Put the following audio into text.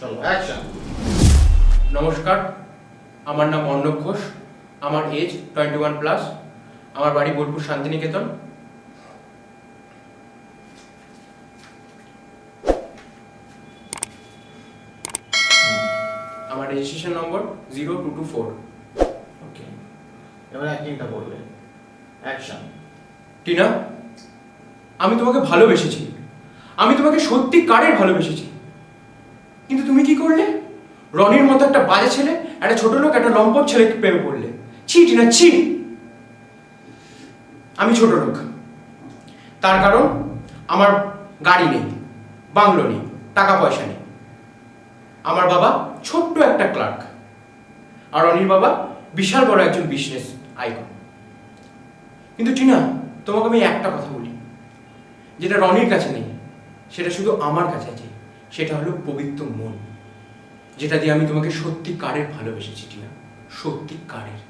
চলো অ্যাকশন। নমস্কার, আমার নাম অর্ণব ঘোষ, আমার এজ 21+, আমার বাড়ি বোলপুর শান্তিনিকেতন। আমার রেজিস্ট্রেশন নম্বর 0224। ওকে, এবার অ্যাক্টিংটা বলবে। অ্যাকশন। টিনা, আমি তোমাকে ভালোবেসেছি, আমি তোমাকে সত্যিকারের ভালোবেসেছি, কিন্তু তুমি কি করলে? রনির মতো একটা বাজে ছেলে, একটা ছোট লোক, একটা লম্পট ছেলেকে প্রেমে পড়লে। ছি টিনা, ছি। আমি ছোট লোক, তার কারণ আমার গাড়ি নেই, বাংলো নেই, টাকা পয়সা নেই। আমার বাবা ছোট্ট একটা ক্লার্ক, আর রনির বাবা বিশাল বড় একজন বিজনেস আইকন। কিন্তু টিনা, তোমাকে আমি একটা কথা বলি, যেটা রনির কাছে নেই, সেটা শুধু আমার কাছে আছে। সেটা হলো পবিত্র মন, যেটা দিয়ে আমি তোমাকে সত্যিকারের ভালোবেসেছি টিনা, সত্যিকারের।